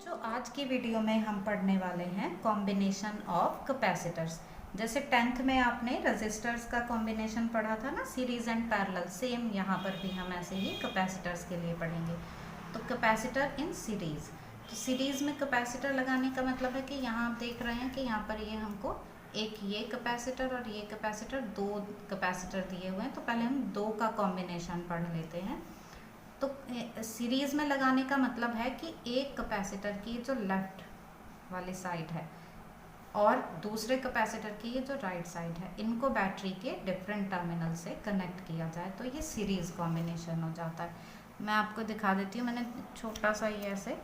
बच्चों, आज की वीडियो में हम पढ़ने वाले हैं कॉम्बिनेशन ऑफ कैपेसिटर्स। जैसे 10th में आपने रजिस्टर्स का कॉम्बिनेशन पढ़ा था ना, सीरीज एंड पैरेलल, सेम यहाँ पर भी हम ऐसे ही कैपेसिटर्स के लिए पढ़ेंगे। तो कैपेसिटर इन सीरीज, तो सीरीज में कैपेसिटर लगाने का मतलब है कि यहाँ आप देख रहे हैं कि यहाँ पर ये हमको एक ये कैपेसिटर और ये कैपेसिटर, दो कैपेसिटर दिए हुए हैं। तो पहले हम दो का कॉम्बिनेशन पढ़ लेते हैं। तो सीरीज में लगाने का मतलब है कि एक कैपेसिटर की जो लेफ्ट वाली साइड है और दूसरे कैपेसिटर की ये जो राइट साइड है, इनको बैटरी के डिफरेंट टर्मिनल से कनेक्ट किया जाए तो ये सीरीज कॉम्बिनेशन हो जाता है। मैं आपको दिखा देती हूँ, मैंने छोटा सा ये ऐसे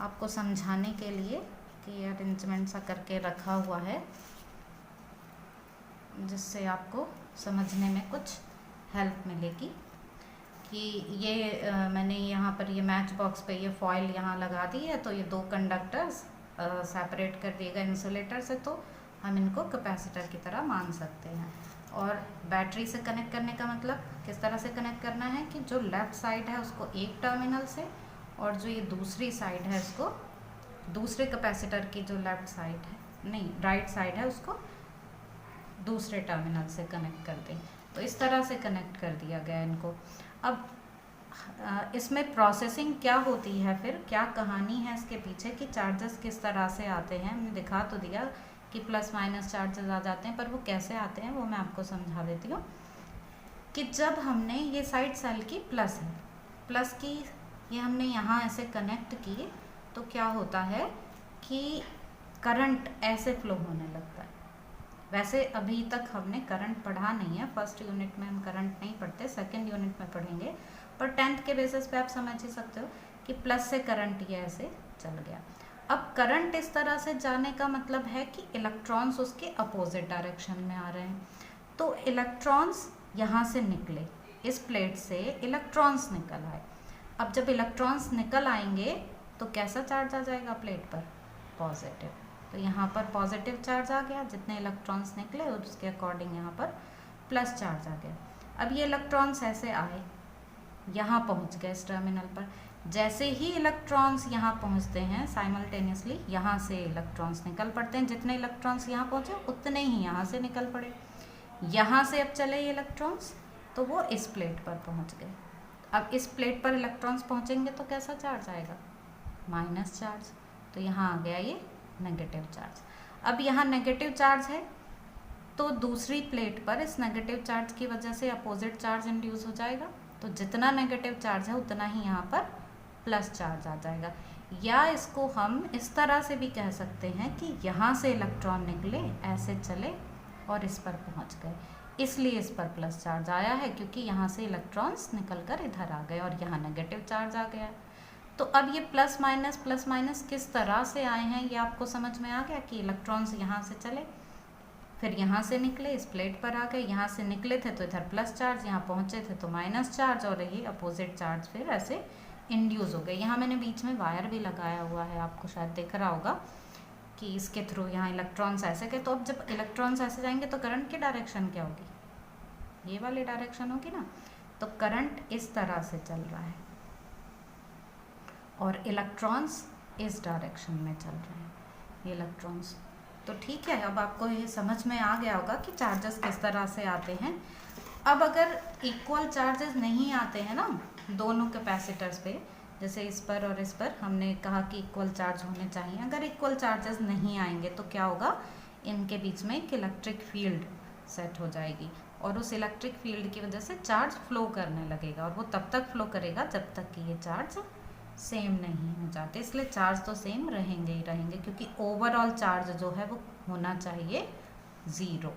आपको समझाने के लिए कि अरेंजमेंट सा करके रखा हुआ है, जिससे आपको समझने में कुछ हेल्प मिलेगी। कि ये मैंने यहाँ पर ये मैच बॉक्स पे ये फॉइल यहाँ लगा दी है, तो ये दो कंडक्टर्स सेपरेट कर दिएगा इंसुलेटर से, तो हम इनको कैपेसिटर की तरह मान सकते हैं। और बैटरी से कनेक्ट करने का मतलब किस तरह से कनेक्ट करना है कि जो लेफ़्ट साइड है उसको एक टर्मिनल से, और जो ये दूसरी साइड है उसको दूसरे कैपेसिटर की जो लेफ़्ट साइड है, नहीं राइट साइड है, उसको दूसरे टर्मिनल से कनेक्ट कर दें। तो इस तरह से कनेक्ट कर दिया गया इनको। अब इसमें प्रोसेसिंग क्या होती है, फिर क्या कहानी है इसके पीछे कि चार्जेस किस तरह से आते हैं। हमने दिखा तो दिया कि प्लस माइनस चार्जेस आ जाते हैं, पर वो कैसे आते हैं वो मैं आपको समझा देती हूँ। कि जब हमने ये साइड सेल की प्लस है, प्लस की ये हमने यहाँ ऐसे कनेक्ट की, तो क्या होता है कि करंट ऐसे फ्लो होने लगता है। वैसे अभी तक हमने करंट पढ़ा नहीं है, फर्स्ट यूनिट में हम करंट नहीं पढ़ते, सेकंड यूनिट में पढ़ेंगे, पर 10th के बेसिस पे आप समझ ही सकते हो कि प्लस से करंट ये ऐसे चल गया। अब करंट इस तरह से जाने का मतलब है कि इलेक्ट्रॉन्स उसके अपोजिट डायरेक्शन में आ रहे हैं। तो इलेक्ट्रॉन्स यहाँ से निकले, इस प्लेट से इलेक्ट्रॉन्स निकल आए। अब जब इलेक्ट्रॉन्स निकल आएंगे तो कैसा चार्ज आ जाएगा प्लेट पर? पॉजिटिव। तो यहाँ पर पॉजिटिव चार्ज आ गया, जितने इलेक्ट्रॉन्स निकले और उसके अकॉर्डिंग यहाँ पर प्लस चार्ज आ गया। अब ये इलेक्ट्रॉन्स ऐसे आए, यहाँ पहुँच गए इस टर्मिनल पर। जैसे ही इलेक्ट्रॉन्स यहाँ पहुँचते हैं साइमल्टेनियसली, यहाँ से इलेक्ट्रॉन्स निकल पड़ते हैं। जितने इलेक्ट्रॉन्स यहाँ पहुँचे उतने ही यहाँ से निकल पड़े। यहाँ से अब चले ये इलेक्ट्रॉन्स, तो वो इस प्लेट पर पहुँच गए। अब इस प्लेट पर इलेक्ट्रॉन्स पहुँचेंगे तो कैसा चार्ज आएगा? Minus charge. तो यहाँ आ गया ये नेगेटिव चार्ज। अब यहाँ नेगेटिव चार्ज है तो दूसरी प्लेट पर इस नेगेटिव चार्ज की वजह से अपोजिट चार्ज इंड्यूस हो जाएगा। तो जितना नेगेटिव चार्ज है उतना ही यहाँ पर प्लस चार्ज आ जाएगा। या इसको हम इस तरह से भी कह सकते हैं कि यहाँ से इलेक्ट्रॉन निकले, ऐसे चले और इस पर पहुँच गए, इसलिए इस पर प्लस चार्ज आया है, क्योंकि यहाँ से इलेक्ट्रॉन्स निकल कर इधर आ गए और यहाँ नेगेटिव चार्ज आ गया। तो अब ये प्लस माइनस किस तरह से आए हैं ये आपको समझ में आ गया कि इलेक्ट्रॉन्स यहाँ से चले, फिर यहाँ से निकले, इस प्लेट पर आ गए, यहाँ से निकले थे तो इधर प्लस चार्ज, यहाँ पहुँचे थे तो माइनस चार्ज, और ये अपोजिट चार्ज फिर ऐसे इंड्यूस हो गए। यहाँ मैंने बीच में वायर भी लगाया हुआ है, आपको शायद दिख रहा होगा कि इसके थ्रू यहाँ इलेक्ट्रॉन्स ऐसे गए। तो अब जब इलेक्ट्रॉन्स ऐसे जाएंगे तो करंट की डायरेक्शन क्या होगी? ये वाली डायरेक्शन होगी ना। तो करंट इस तरह से चल रहा है और इलेक्ट्रॉन्स इस डायरेक्शन में चल रहे हैं, ये इलेक्ट्रॉन्स। तो ठीक है, अब आपको ये समझ में आ गया होगा कि चार्जेस किस तरह से आते हैं। अब अगर इक्वल चार्जेस नहीं आते हैं ना दोनों कैपेसिटर्स पे, जैसे इस पर और इस पर, हमने कहा कि इक्वल चार्ज होने चाहिए। अगर इक्वल चार्जेस नहीं आएंगे तो क्या होगा? इनके बीच में एक इलेक्ट्रिक फील्ड सेट हो जाएगी और उस इलेक्ट्रिक फील्ड की वजह से चार्ज फ्लो करने लगेगा, और वो तब तक फ्लो करेगा जब तक कि ये चार्ज सेम नहीं हो जाते। इसलिए चार्ज तो सेम रहेंगे ही रहेंगे, क्योंकि ओवरऑल चार्ज जो है वो होना चाहिए 0।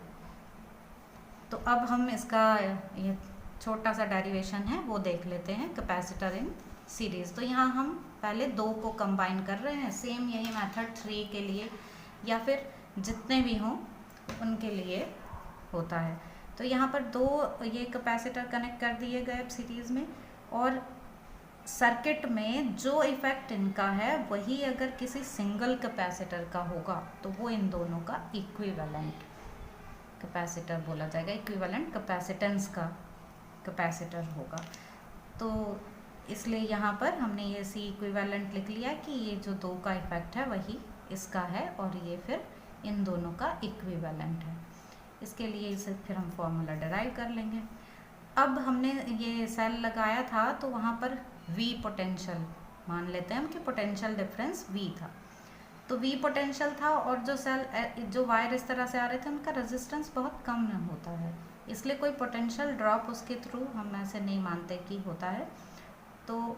तो अब हम इसका ये छोटा सा डेरिवेशन है वो देख लेते हैं, कैपेसिटर इन सीरीज। तो यहाँ हम पहले दो को कंबाइन कर रहे हैं, सेम यही मेथड 3 के लिए या फिर जितने भी हों उनके लिए होता है। तो यहाँ पर दो ये कैपेसिटर कनेक्ट कर दिए गए सीरीज में, और सर्किट में जो इफेक्ट इनका है वही अगर किसी सिंगल कैपेसिटर का होगा तो वो इन दोनों का इक्विवेलेंट कैपेसिटर बोला जाएगा, इक्विवेलेंट कैपेसिटेंस का कैपेसिटर होगा। तो इसलिए यहाँ पर हमने ये C इक्विवेलेंट लिख लिया कि ये जो 2 का इफेक्ट है वही इसका है और ये फिर इन दोनों का इक्विवेलेंट है। इसके लिए इसे फिर हम फॉर्मूला डिराइव कर लेंगे। अब हमने ये सेल लगाया था तो वहाँ पर V पोटेंशियल मान लेते हैं हम कि पोटेंशियल डिफरेंस V था, तो V पोटेंशियल था और जो वायर इस तरह से आ रहे थे उनका रेजिस्टेंस बहुत कम होता है, इसलिए कोई पोटेंशियल ड्रॉप उसके थ्रू हम ऐसे नहीं मानते कि होता है। तो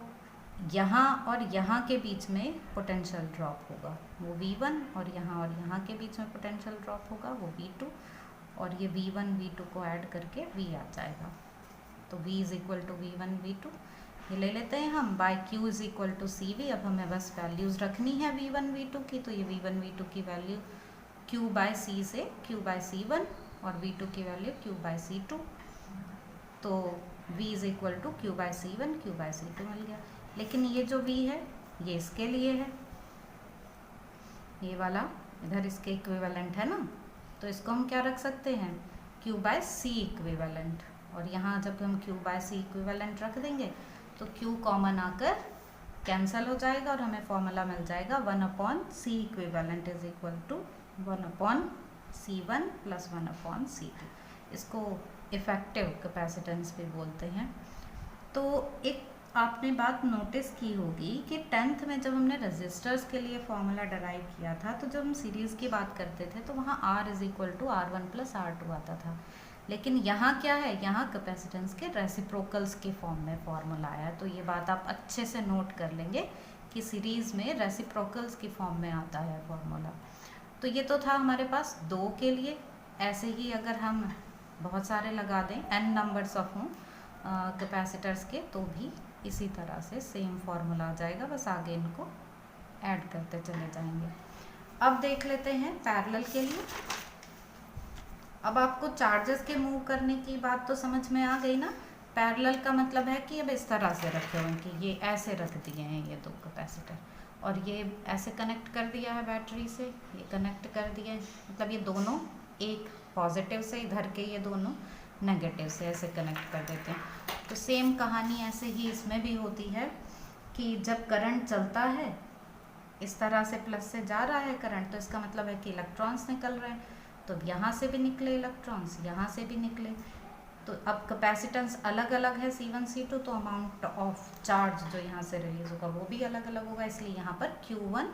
यहाँ और यहाँ के बीच में पोटेंशियल ड्रॉप होगा वो V1 और यहाँ के बीच में पोटेंशियल ड्रॉप होगा वो V2 और ये V1 V2 को ऐड करके V आ जाएगा। तो V is equal to V1 V2 ये ले लेते हैं हम by Q is equal to CV। अब हमें बस वैल्यूज़ रखनी है V1 V2 की, तो ये V1 V2 की वैल्यू Q बाय C से Q बाय C1 और V2 की वैल्यू Q बाय C2, तो V is equal to Q by C1 Q by C2 मिल गया। लेकिन ये जो V है ये इसके लिए है, ये वाला इधर इसके इक्विवेलेंट है ना, तो इसको हम क्या रख सकते हैं Q बाय C इक्विवेलेंट, और यहाँ जब हम Q बाय C इक्विवेलेंट रख देंगे तो Q कॉमन आकर कैंसिल हो जाएगा और हमें फॉर्मूला मिल जाएगा 1/C equivalent is equal to 1/C1 plus 1/C2। इसको इफेक्टिव कैपेसिटेंस भी बोलते हैं। तो एक आपने बात नोटिस की होगी कि 10th में जब हमने रेजिस्टर्स के लिए फॉर्मूला डराइव किया था तो जब हम सीरीज़ की बात करते थे तो वहाँ R is equal to R1 plus R2 आता था, लेकिन यहाँ क्या है, यहाँ कैपेसिटेंस के रेसिप्रोकल्स के फॉर्म में फॉर्मूला आया है। तो ये बात आप अच्छे से नोट कर लेंगे कि सीरीज़ में रेसिप्रोकल्स की फॉर्म में आता है फॉर्मूला। तो ये तो था हमारे पास 2 के लिए। ऐसे ही अगर हम बहुत सारे लगा दें n नंबर्स ऑफ हों कैपेसिटर्स के तो भी इसी तरह से सेम फॉर्मूला आ जाएगा, बस आगे इनको ऐड करते चले जाएंगे। अब देख लेते हैं पैरेलल के लिए। अब आपको चार्जेस के मूव करने की बात तो समझ में आ गई ना। पैरेलल का मतलब है कि अब इस तरह से रखे हुए कि ये ऐसे रख दिए हैं ये 2 कैपेसिटर और ये ऐसे कनेक्ट कर दिया है बैटरी से, ये कनेक्ट कर दिया है, मतलब ये दोनों एक पॉजिटिव से, इधर के ये दोनों नेगेटिव से ऐसे कनेक्ट कर देते हैं। तो सेम कहानी ऐसे ही इसमें भी होती है कि जब करंट चलता है इस तरह से प्लस से जा रहा है करंट, तो इसका मतलब है कि इलेक्ट्रॉन्स निकल रहे हैं, तो यहाँ से भी निकले इलेक्ट्रॉन्स, यहाँ से भी निकले। तो अब कैपेसिटेंस अलग अलग है C1 C2, तो अमाउंट ऑफ चार्ज जो यहाँ से रिलीज होगा वो भी अलग अलग होगा, इसलिए यहाँ पर Q1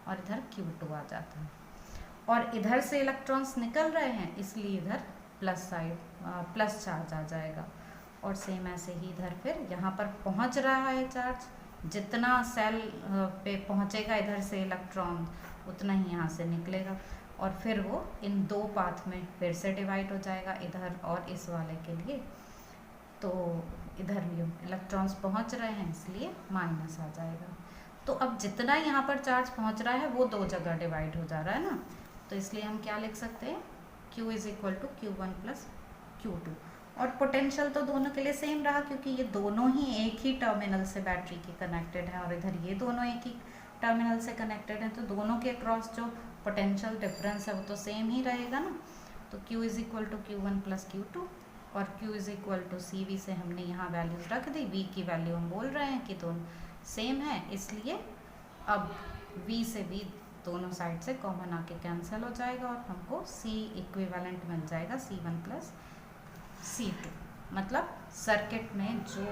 और इधर Q2 आ जाता है। और इधर से इलेक्ट्रॉन्स निकल रहे हैं इसलिए इधर प्लस चार्ज आ जाएगा। और सेम ऐसे ही इधर फिर यहाँ पर पहुँच रहा है चार्ज, जितना सेल पे पहुँचेगा इधर से इलेक्ट्रॉन उतना ही यहाँ से निकलेगा और फिर वो इन 2 पाथ में फिर से डिवाइड हो जाएगा, इधर और इस वाले के लिए। तो इधर भी इलेक्ट्रॉन्स पहुँच रहे हैं इसलिए माइनस आ जाएगा। तो अब जितना यहाँ पर चार्ज पहुँच रहा है वो 2 जगह डिवाइड हो जा रहा है ना, तो इसलिए हम क्या लिख सकते हैं Q is equal to Q1 plus Q2। और पोटेंशियल तो दोनों के लिए सेम रहा क्योंकि ये दोनों ही एक ही टर्मिनल से बैटरी के कनेक्टेड हैं और इधर ये दोनों एक ही टर्मिनल से कनेक्टेड हैं, तो दोनों के अक्रॉस जो पोटेंशियल डिफरेंस है वो तो सेम ही रहेगा ना। तो Q is equal to Q1 plus Q2 और Q is equal to CV से हमने यहाँ वैल्यूज रख दी। V की वैल्यू हम बोल रहे हैं कि दोनों सेम है, इसलिए अब V से V दोनों साइड से कॉमन आके कैंसिल हो जाएगा और हमको C इक्विवेलेंट मिल जाएगा C1 प्लस C2। मतलब सर्किट में जो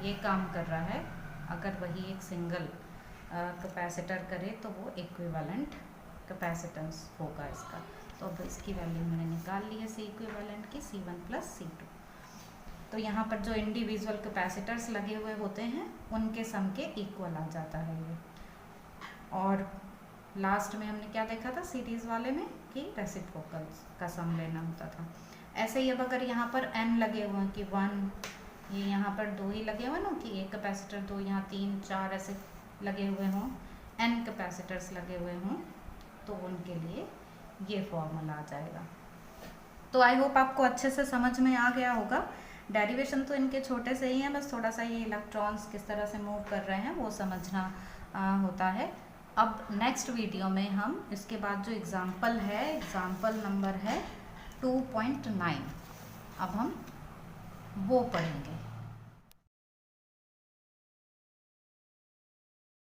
ये काम कर रहा है अगर वही एक सिंगल कैपेसिटर करे तो वो इक्विवेलेंट कैपेसिटेंस होगा इसका। तो अब इसकी वैल्यू मैंने निकाल ली है C इक्विवेलेंट की C1 प्लस C2। तो यहाँ पर जो इंडिविजुअल कैपेसिटर्स लगे हुए होते हैं उनके सम के इक्वल आ जाता है ये। और लास्ट में हमने क्या देखा था सीरीज़ वाले में कि रेसिप्रोकल्स का सम लेना होता था। ऐसे ही अब अगर यहाँ पर n लगे हुए हैं कि 1, ये यहाँ पर 2 ही लगे हुए ना कि एक कैपेसिटर 2, यहाँ 3 4 ऐसे लगे हुए हों, n कैपेसिटर्स लगे हुए हों, तो उनके लिए ये फॉर्मूला आ जाएगा। तो आई होप आपको अच्छे से समझ में आ गया होगा। डेरिवेशन तो इनके छोटे से ही हैं, बस थोड़ा सा ये इलेक्ट्रॉन्स किस तरह से मूव कर रहे हैं वो समझना होता है। अब नेक्स्ट वीडियो में हम इसके बाद जो एग्ज़ाम्पल है, एग्ज़ाम्पल नंबर है 2.9, अब हम वो पढ़ेंगे।